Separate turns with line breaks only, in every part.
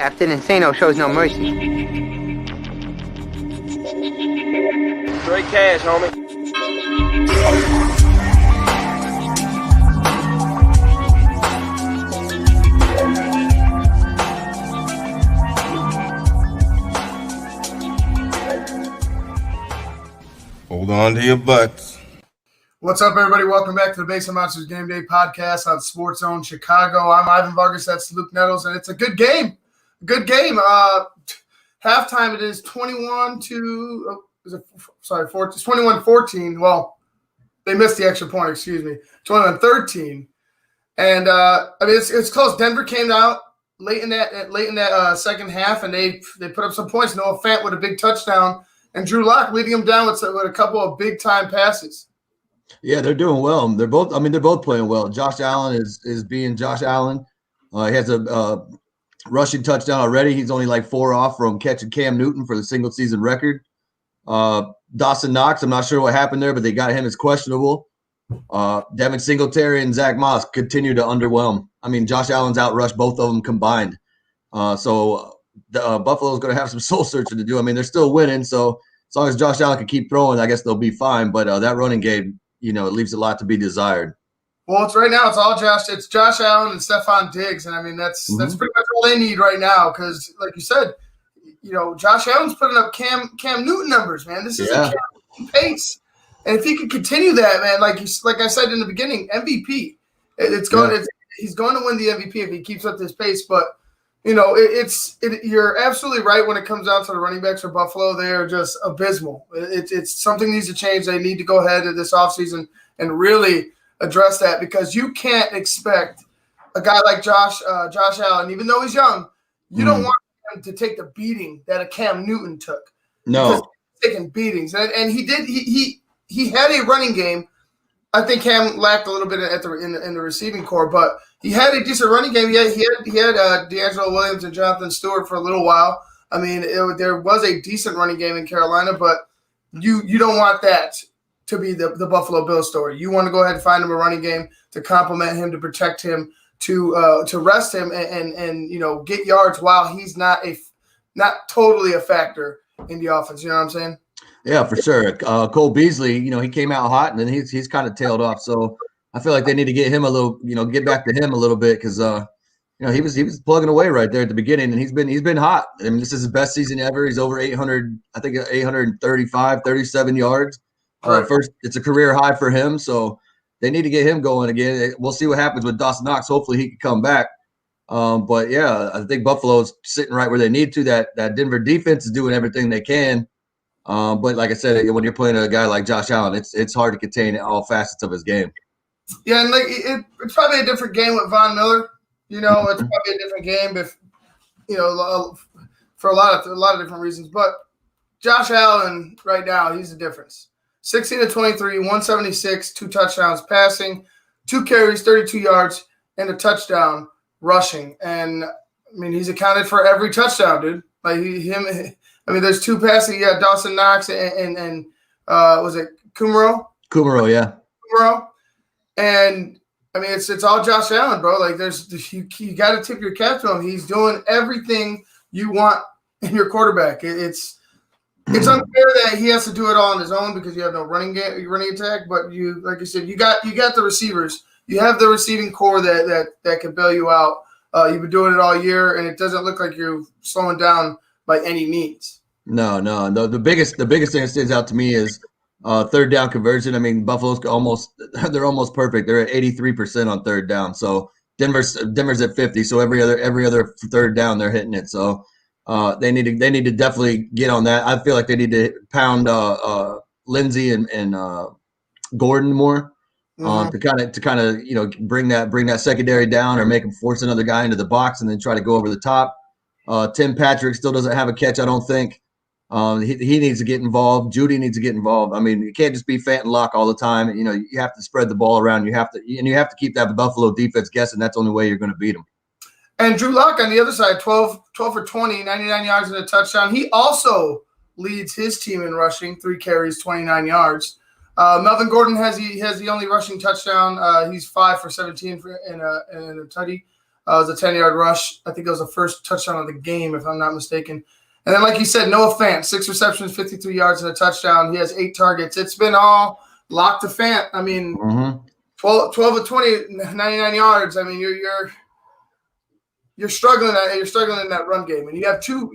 Captain Insano shows no mercy.
Straight cash, homie.
Hold on to your butts.
What's up, everybody? Welcome back to the Base of Monsters Game Day podcast on Sports Zone Chicago. I'm Ivan Vargas. That's Luke Nettles, and it's a good game. Good game. Halftime, it is 21-14. Well, they missed the extra point. Excuse me. 21-13, and it's close. Denver came out late in that second half, and they put up some points. Noah Fant with a big touchdown, and Drew Lock leading them down with a couple of big time passes.
Yeah, they're doing well. They're both playing well. Josh Allen is being Josh Allen. He has a rushing touchdown already. He's only like 4 off from catching Cam Newton for the single season record. Dawson Knox, I'm not sure what happened there, but they got him as questionable. Devin Singletary and Zach Moss continue to underwhelm. I mean, Josh Allen's outrushed both of them combined. So Buffalo's going to have some soul searching to do. I mean, they're still winning, so as long as Josh Allen can keep throwing, I guess they'll be fine. But that running game, it leaves a lot to be desired. Well,
it's right now. It's all Josh. It's Josh Allen and Stephon Diggs, and I mean that's pretty much all they need right now. Because, like you said, Josh Allen's putting up Cam Newton numbers, man. This is a Cam Newton pace, and if he can continue that, man, like I said in the beginning, MVP. He's going to win the MVP if he keeps up this pace. But you're absolutely right when it comes down to the running backs for Buffalo. They are just abysmal. It's something needs to change. They need to go ahead in this offseason and really address that, because you can't expect a guy like Josh Allen, even though he's young, you don't want him to take the beating that a Cam Newton took.
No.
Because he's taking beatings. And he did. He had a running game. I think Cam lacked a little bit in the receiving core, but he had a decent running game. He had D'Angelo Williams and Jonathan Stewart for a little while. I mean, there was a decent running game in Carolina, but you don't want that to be the Buffalo Bills story. You want to go ahead and find him a running game to complement him, to protect him, to rest him, and get yards while he's not totally a factor in the offense. You know what I'm saying?
Yeah, for sure. Cole Beasley, he came out hot, and then he's kind of tailed off. So I feel like they need to get him a little, get back to him a little bit, because he was plugging away right there at the beginning, and he's been hot. I mean, this is his best season ever. He's over 800, I think 37 yards. First, it's a career high for him, so they need to get him going again. We'll see what happens with Dawson Knox. Hopefully he can come back. But yeah, I think Buffalo's sitting right where they need to. That Denver defense is doing everything they can. But like I said, when you're playing a guy like Josh Allen, it's hard to contain all facets of his game.
Yeah, and it's probably a different game with Von Miller. It's probably a different game if for a lot of different reasons. But Josh Allen right now, he's the difference. 16-23, 176, 2 touchdowns passing, 2 carries, 32 yards, and a touchdown rushing. And I mean, he's accounted for every touchdown, dude. Like there's 2 passing. You got Dawson Knox and was it Kumaro?
Kumaro, yeah.
Kumaro. And I mean, it's all Josh Allen, bro. Like you got to tip your cap to him. He's doing everything you want in your quarterback. It's unfair that he has to do it all on his own because you have no running attack. But like you said, you got the receivers. You have the receiving core that can bail you out. You've been doing it all year, and it doesn't look like you're slowing down by any means.
No. The biggest thing that stands out to me is third down conversion. I mean, Buffalo's they're almost perfect. They're at 83% on third down. So Denver's at 50. So every other third down they're hitting it. So they need to definitely get on that. I feel like they need to pound Lindsey and Gordon more to kind of bring that secondary down, or make them force another guy into the box and then try to go over the top. Tim Patrick still doesn't have a catch, I don't think. He needs to get involved. Judy needs to get involved. I mean, you can't just be Fant and Lock all the time. You have to spread the ball around. You have to keep that Buffalo defense guessing. That's the only way you're going to beat them.
And Drew Lock on the other side, 12 for 20, 99 yards and a touchdown. He also leads his team in rushing, 3 carries, 29 yards. Melvin Gordon has the only rushing touchdown. He's 5 for 17 in a tutty. It was a 10-yard rush. I think it was the first touchdown of the game, if I'm not mistaken. And then, like you said, Noah Fant, 6 receptions, 53 yards, and a touchdown. He has 8 targets. It's been all locked to Fant. I mean, 12 of 20, 99 yards. I mean, you're struggling. You're struggling in that run game, and you have two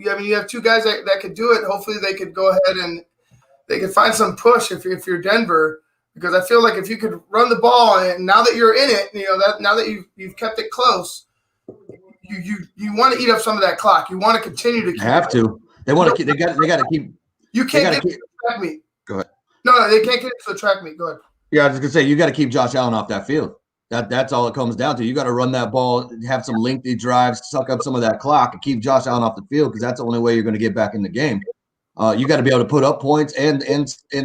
guys that could do it. Hopefully, they could go ahead and they could find some push if you're Denver, because I feel like if you could run the ball, and now that you're in it, now that you've kept it close, you want to eat up some of that clock. You want to continue to.
They want to keep. They got to keep.
You can't get to the track meet.
Go ahead.
No, they can't get to the track meet. Go ahead.
Yeah, I was gonna say you got to keep Josh Allen off that field. That's all it comes down to. You got to run that ball, have some lengthy drives, suck up some of that clock, and keep Josh Allen off the field, because that's the only way you're going to get back in the game. You got to be able to put up points and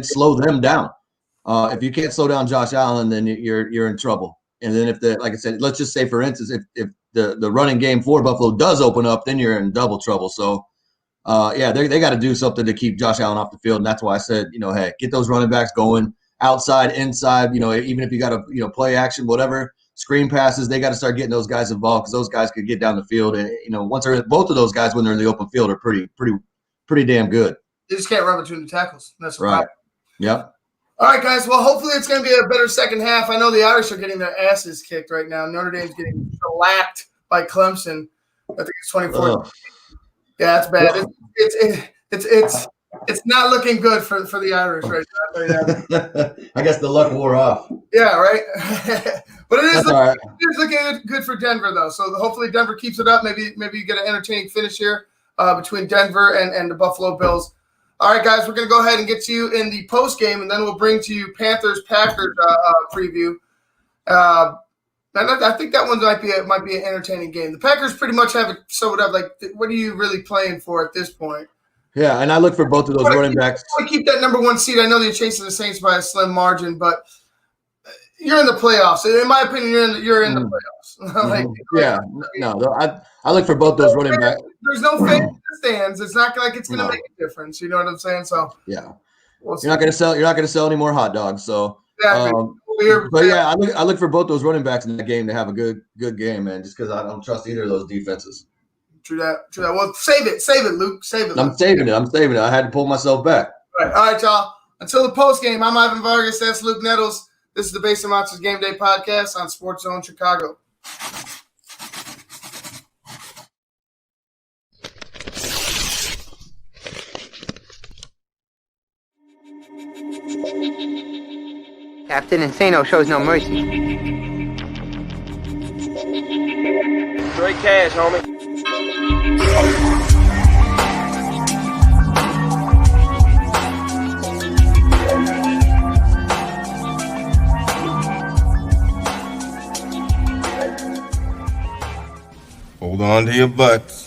slow them down. If you can't slow down Josh Allen, then you're in trouble. And then like I said, let's just say, for instance, if the running game for Buffalo does open up, then you're in double trouble. So, they got to do something to keep Josh Allen off the field, and that's why I said, hey, get those running backs going. Outside, inside, even if you got to, play action, whatever, screen passes, they got to start getting those guys involved, because those guys could get down the field. And, once both of those guys, when they're in the open field, are pretty damn good.
You just can't run between the tackles. That's the
right.
problem.
Yep.
All right, guys. Well, hopefully it's going to be a better second half. I know the Irish are getting their asses kicked right now. Notre Dame's getting shellacked by Clemson. I think it's 24. Yeah, that's bad. It's not looking good for the Irish right now.
I guess the luck wore off.
Yeah, right. But it is
looking
good for Denver, though. So hopefully Denver keeps it up. Maybe you get an entertaining finish here between Denver and the Buffalo Bills. All right, guys, we're going to go ahead and get to you in the post game, and then we'll bring to you Panthers-Packers preview. I think that one might be an entertaining game. The Packers pretty much have it sewed up. Like, what are you really playing for at this point?
Yeah, and I look for both of those running backs.
I want to keep that number 1 seed. I know they're chasing the Saints by a slim margin, but you're in the playoffs. In my opinion, you're in the playoffs. I look for both those running backs. There's no fans in the stands. It's not like it's going to make a difference. You know what I'm saying? So
yeah, you're not going to sell any more hot dogs. So I look for both those running backs in the game to have a good game, man. Just because I don't trust either of those defenses.
True that. Well, save it, Luke. Save it. Luke.
I'm saving it. I had to pull myself back.
All right, y'all. Until the post game, I'm Ivan Vargas. That's Luke Nettles. This is the Base of Monsters Game Day podcast on Sports Zone Chicago.
Captain Insano shows no mercy.
Straight cash, homie.
Hold on to your butts.